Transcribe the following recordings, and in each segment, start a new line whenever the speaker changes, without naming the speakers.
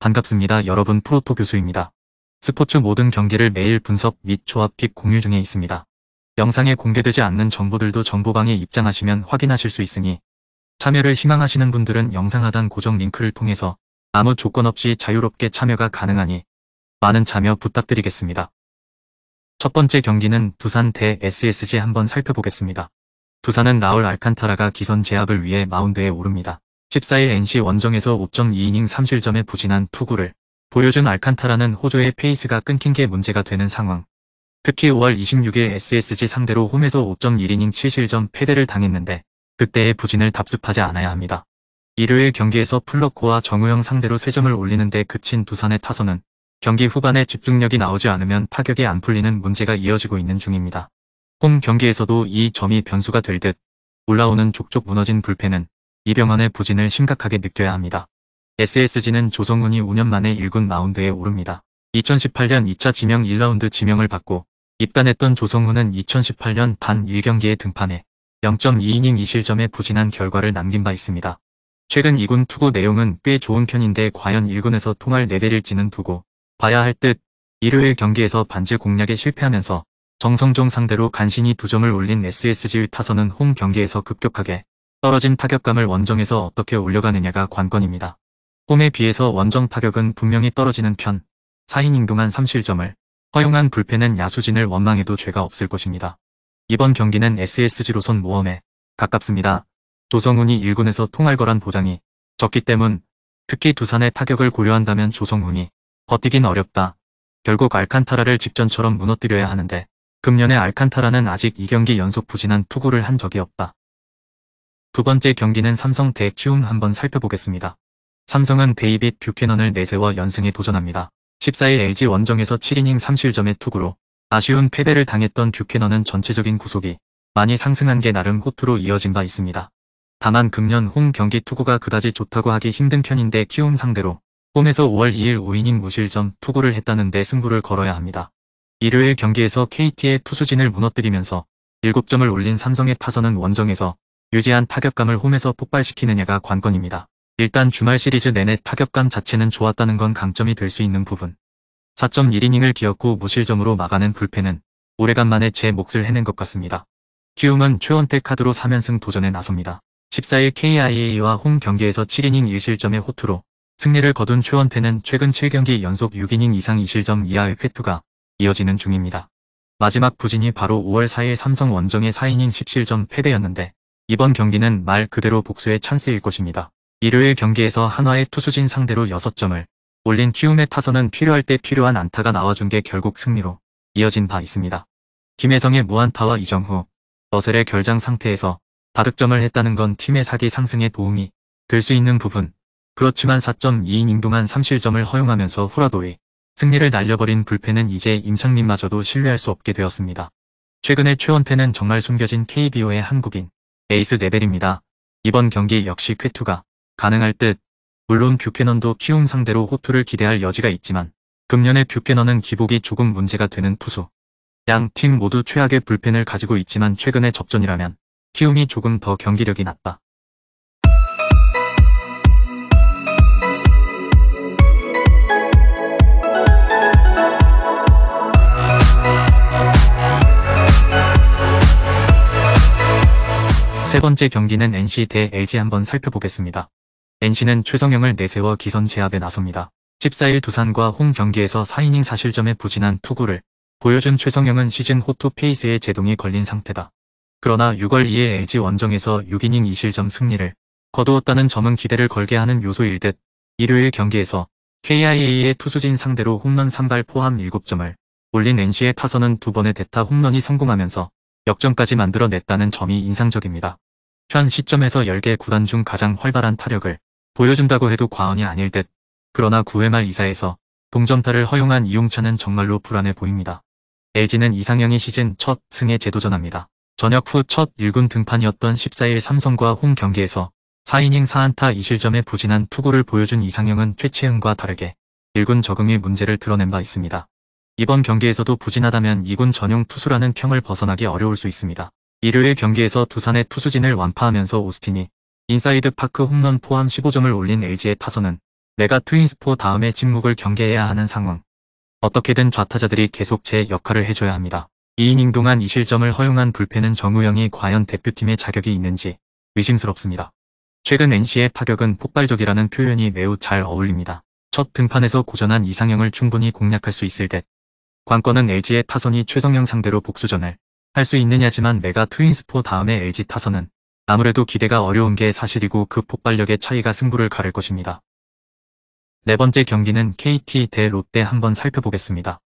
반갑습니다. 여러분, 프로토 교수입니다. 스포츠 모든 경기를 매일 분석 및 조합 픽 공유 중에 있습니다. 영상에 공개되지 않는 정보들도 정보방에 입장하시면 확인하실 수 있으니 참여를 희망하시는 분들은 영상 하단 고정 링크를 통해서 아무 조건 없이 자유롭게 참여가 가능하니 많은 참여 부탁드리겠습니다. 첫 번째 경기는 두산 대 SSG 한번 살펴보겠습니다. 두산은 라울 알칸타라가 기선 제압을 위해 마운드에 오릅니다. 14일 NC 원정에서 5.2이닝 3실점에 부진한 투구를 보여준 알칸타라는 호조의 페이스가 끊긴 게 문제가 되는 상황. 특히 5월 26일 SSG 상대로 홈에서 5.1이닝 7실점 패배를 당했는데 그때의 부진을 답습하지 않아야 합니다. 일요일 경기에서 플러코와 정우영 상대로 3점을 올리는데 그친 두산의 타선은 경기 후반에 집중력이 나오지 않으면 타격이 안 풀리는 문제가 이어지고 있는 중입니다. 홈 경기에서도 이 점이 변수가 될 듯 올라오는 족족 무너진 불펜은 이병헌의 부진을 심각하게 느껴야 합니다. SSG는 조성훈이 5년 만에 1군 마운드에 오릅니다. 2018년 2차 지명 1라운드 지명을 받고 입단했던 조성훈은 2018년 단 1경기에 등판해 0.2이닝 2실점에 부진한 결과를 남긴 바 있습니다. 최근 2군 투구 내용은 꽤 좋은 편인데 과연 1군에서 통할 레벨일지는 두고 봐야 할 듯. 일요일 경기에서 반지 공략에 실패하면서 정성종 상대로 간신히 2점을 올린 SSG의 타선은 홈 경기에서 급격하게 떨어진 타격감을 원정에서 어떻게 올려가느냐가 관건입니다. 홈에 비해서 원정 타격은 분명히 떨어지는 편, 4이닝 동안 3실점을 허용한 불펜은 야수진을 원망해도 죄가 없을 것입니다. 이번 경기는 SSG로선 모험에 가깝습니다. 조성훈이 1군에서 통할 거란 보장이 적기 때문, 특히 두산의 타격을 고려한다면 조성훈이 버티긴 어렵다. 결국 알칸타라를 직전처럼 무너뜨려야 하는데 금년에 알칸타라는 아직 2경기 연속 부진한 투구를 한 적이 없다. 두 번째 경기는 삼성 대 키움 한번 살펴보겠습니다. 삼성은 데이빗 뷰캐넌을 내세워 연승에 도전합니다. 14일 LG 원정에서 7이닝 3실점의 투구로 아쉬운 패배를 당했던 뷰캐넌은 전체적인 구속이 많이 상승한 게 나름 호투로 이어진 바 있습니다. 다만 금년 홈 경기 투구가 그다지 좋다고 하기 힘든 편인데 키움 상대로 홈에서 5월 2일 5이닝 무실점 투구를 했다는데 승부를 걸어야 합니다. 일요일 경기에서 KT의 투수진을 무너뜨리면서 7점을 올린 삼성의 타선은 원정에서 유지한 타격감을 홈에서 폭발시키느냐가 관건입니다. 일단 주말 시리즈 내내 타격감 자체는 좋았다는 건 강점이 될 수 있는 부분. 4.1이닝을 기어코 무실점으로 막아낸 불펜은 오래간만에 제 몫을 해낸 것 같습니다. 키움은 최원태 카드로 3연승 도전에 나섭니다. 14일 KIA와 홈 경기에서 7이닝 1실점의 호투로 승리를 거둔 최원태는 최근 7경기 연속 6이닝 이상 2실점 이하의 쾌투가 이어지는 중입니다. 마지막 부진이 바로 5월 4일 삼성 원정의 4이닝 10실점 패배였는데 이번 경기는 말 그대로 복수의 찬스일 것입니다. 일요일 경기에서 한화의 투수진 상대로 6점을 올린 키움의 타선은 필요할 때 필요한 안타가 나와준 게 결국 승리로 이어진 바 있습니다. 김혜성의 무안타와 이정후, 러셀의 결장 상태에서 다득점을 했다는 건 팀의 사기 상승에 도움이 될 수 있는 부분. 그렇지만 4.2이닝 동안 3실점을 허용하면서 후라도의 승리를 날려버린 불펜은 이제 임창민마저도 신뢰할 수 없게 되었습니다. 최근에 최원태는 정말 숨겨진 KBO의 한국인 에이스 레벨입니다. 이번 경기 역시 쾌투가 가능할 듯. 물론 뷰캐넌도 키움 상대로 호투를 기대할 여지가 있지만 금년의 뷰캐넌은 기복이 조금 문제가 되는 투수. 양 팀 모두 최악의 불펜을 가지고 있지만 최근의 접전이라면 키움이 조금 더 경기력이 낮다. 세 번째 경기는 NC 대 LG 한번 살펴보겠습니다. NC는 최성영을 내세워 기선 제압에 나섭니다. 14일 두산과 홈 경기에서 4이닝 4실점에 부진한 투구를 보여준 최성영은 시즌 호투 페이스에 제동이 걸린 상태다. 그러나 6월 2일 LG 원정에서 6이닝 2실점 승리를 거두었다는 점은 기대를 걸게 하는 요소일 듯. 일요일 경기에서 KIA의 투수진 상대로 홈런 3발 포함 7점을 올린 NC의 타선은 2번의 대타 홈런이 성공하면서 역전까지 만들어냈다는 점이 인상적입니다. 현 시점에서 10개 구단 중 가장 활발한 타력을 보여준다고 해도 과언이 아닐 듯. 그러나 9회 말 2사에서 동점타를 허용한 이용찬은 정말로 불안해 보입니다. LG는 이상형이 시즌 첫 승에 재도전합니다. 전역 후 첫 1군 등판이었던 14일 삼성과 홈 경기에서 4이닝 4안타 2실점에 부진한 투구를 보여준 이상형은 최채은과 다르게 1군 적응의 문제를 드러낸 바 있습니다. 이번 경기에서도 부진하다면 2군 전용 투수라는 평을 벗어나기 어려울 수 있습니다. 일요일 경기에서 두산의 투수진을 완파하면서 오스틴이 인사이드 파크 홈런 포함 15점을 올린 LG의 타선은 메가 트윈스포 다음에 침묵을 경계해야 하는 상황. 어떻게든 좌타자들이 계속 제 역할을 해줘야 합니다. 2이닝 동안 2실점을 허용한 불펜은 정우영이 과연 대표팀의 자격이 있는지 의심스럽습니다. 최근 NC의 타격은 폭발적이라는 표현이 매우 잘 어울립니다. 첫 등판에서 고전한 이상형을 충분히 공략할 수 있을 듯. 관건은 LG의 타선이 최성형 상대로 복수전을 할 수 있느냐지만 메가 트윈스포 다음에 LG 타선은 아무래도 기대가 어려운 게 사실이고 그 폭발력의 차이가 승부를 가를 것입니다. 네 번째 경기는 KT 대 롯데 한번 살펴보겠습니다.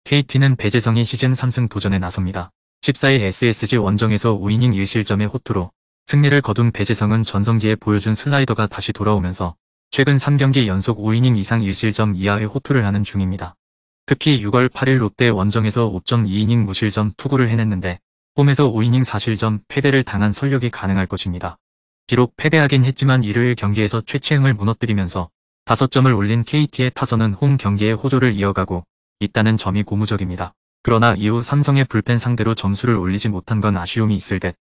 KT는 배재성이 시즌 3승 도전에 나섭니다. 14일 SSG 원정에서 5이닝 1실점의 호투로 승리를 거둔 배재성은 전성기에 보여준 슬라이더가 다시 돌아오면서 최근 3경기 연속 5이닝 이상 1실점 이하의 호투를 하는 중입니다. 특히 6월 8일 롯데 원정에서 5.2이닝 무실점 투구를 해냈는데 홈에서 5이닝 4실점 패배를 당한 설력이 가능할 것입니다. 비록 패배하긴 했지만 일요일 경기에서 최채흥을 무너뜨리면서 5점을 올린 KT의 타선은 홈 경기에 호조를 이어가고 있다는 점이 고무적입니다. 그러나 이후 삼성의 불펜 상대로 점수를 올리지 못한 건 아쉬움이 있을 듯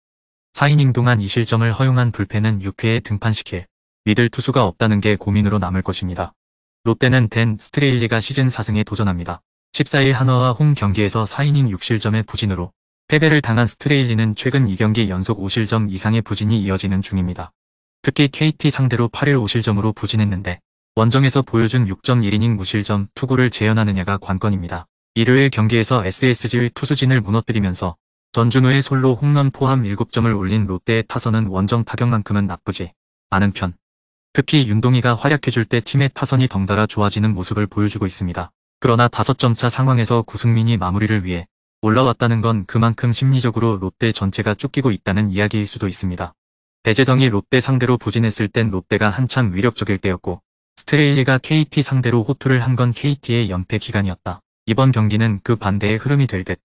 4이닝 동안 2실점을 허용한 불펜은 6회에 등판시킬 믿을 투수가 없다는 게 고민으로 남을 것입니다. 롯데는 댄 스트레일리가 시즌 4승에 도전합니다. 14일 한화와 홈 경기에서 4이닝 6실점의 부진으로 패배를 당한 스트레일리는 최근 2경기 연속 5실점 이상의 부진이 이어지는 중입니다. 특히 KT 상대로 8일 5실점으로 부진했는데 원정에서 보여준 6.1이닝 무실점 투구를 재현하느냐가 관건입니다. 일요일 경기에서 SSG의 투수진을 무너뜨리면서 전준우의 솔로 홈런 포함 7점을 올린 롯데의 타선은 원정 타격만큼은 나쁘지 않은 편. 특히 윤동희가 활약해줄 때 팀의 타선이 덩달아 좋아지는 모습을 보여주고 있습니다. 그러나 5점차 상황에서 구승민이 마무리를 위해 올라왔다는 건 그만큼 심리적으로 롯데 전체가 쫓기고 있다는 이야기일 수도 있습니다. 배재성이 롯데 상대로 부진했을 땐 롯데가 한참 위력적일 때였고 스트레일리가 KT 상대로 호투를 한 건 KT의 연패 기간이었다. 이번 경기는 그 반대의 흐름이 될 듯.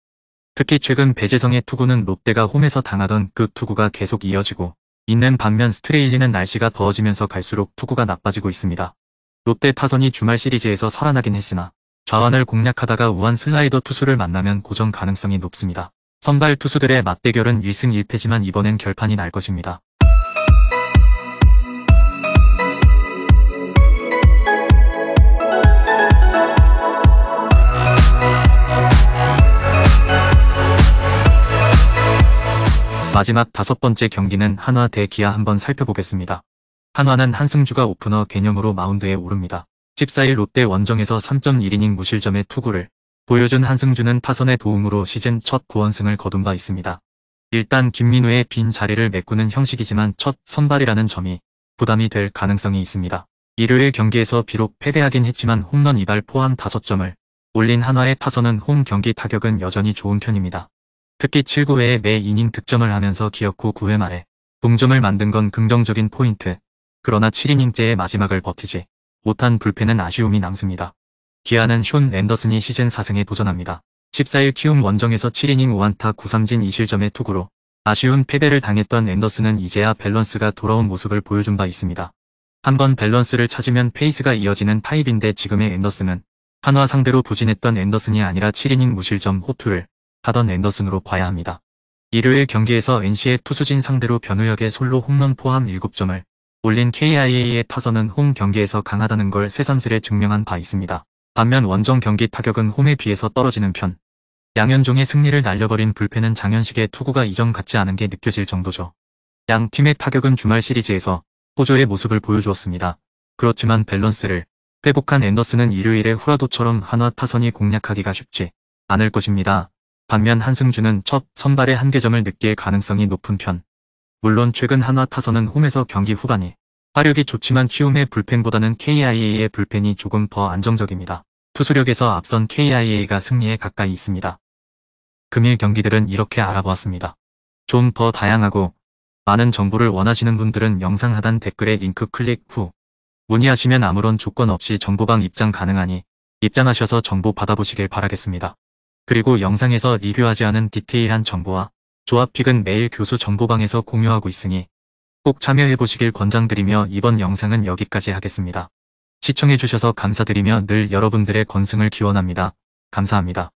특히 최근 배재성의 투구는 롯데가 홈에서 당하던 그 투구가 계속 이어지고 있는 반면 스트레일리는 날씨가 더워지면서 갈수록 투구가 나빠지고 있습니다. 롯데 타선이 주말 시리즈에서 살아나긴 했으나 좌완을 공략하다가 우한 슬라이더 투수를 만나면 고전 가능성이 높습니다. 선발 투수들의 맞대결은 1승 1패지만 이번엔 결판이 날 것입니다. 마지막 5번째 경기는 한화 대 기아 한번 살펴보겠습니다. 한화는 한승주가 오프너 개념으로 마운드에 오릅니다. 14일 롯데 원정에서 3.1이닝 무실점의 투구를 보여준 한승주는 타선의 도움으로 시즌 첫 9원승을 거둔 바 있습니다. 일단 김민우의 빈 자리를 메꾸는 형식이지만 첫 선발이라는 점이 부담이 될 가능성이 있습니다. 일요일 경기에서 비록 패배하긴 했지만 홈런 2발 포함 5점을 올린 한화의 타선은 홈 경기 타격은 여전히 좋은 편입니다. 특히 7구회에 매 이닝 득점을 하면서 기억 후 9회 말에 동점을 만든 건 긍정적인 포인트. 그러나 7이닝째의 마지막을 버티지 못한 불펜은 아쉬움이 남습니다. 기아는 숀 앤더슨이 시즌 4승에 도전합니다. 14일 키움 원정에서 7이닝 5안타 9삼진 2실점의 투구로 아쉬운 패배를 당했던 앤더슨은 이제야 밸런스가 돌아온 모습을 보여준 바 있습니다. 한번 밸런스를 찾으면 페이스가 이어지는 타입인데 지금의 앤더슨은 한화 상대로 부진했던 앤더슨이 아니라 7이닝 무실점 호투를 하던 앤더슨으로 봐야 합니다. 일요일 경기에서 NC의 투수진 상대로 변우혁의 솔로 홈런 포함 7점을 올린 KIA의 타선은 홈 경기에서 강하다는 걸 새삼스레 증명한 바 있습니다. 반면 원정 경기 타격은 홈에 비해서 떨어지는 편. 양현종의 승리를 날려버린 불펜은 장현식의 투구가 이전 같지 않은 게 느껴질 정도죠. 양 팀의 타격은 주말 시리즈에서 호조의 모습을 보여주었습니다. 그렇지만 밸런스를 회복한 앤더슨은 일요일에 후라도처럼 한화 타선이 공략하기가 쉽지 않을 것입니다. 반면 한승주는 첫 선발에 한계점을 느낄 가능성이 높은 편. 물론 최근 한화 타선은 홈에서 경기 후반이 화력이 좋지만 키움의 불펜보다는 KIA의 불펜이 조금 더 안정적입니다. 투수력에서 앞선 KIA가 승리에 가까이 있습니다. 금일 경기들은 이렇게 알아보았습니다. 좀 더 다양하고 많은 정보를 원하시는 분들은 영상 하단 댓글에 링크 클릭 후 문의하시면 아무런 조건 없이 정보방 입장 가능하니 입장하셔서 정보 받아보시길 바라겠습니다. 그리고 영상에서 리뷰하지 않은 디테일한 정보와 조합픽은 매일 교수 정보방에서 공유하고 있으니 꼭 참여해보시길 권장드리며 이번 영상은 여기까지 하겠습니다. 시청해주셔서 감사드리며 늘 여러분들의 건승을 기원합니다. 감사합니다.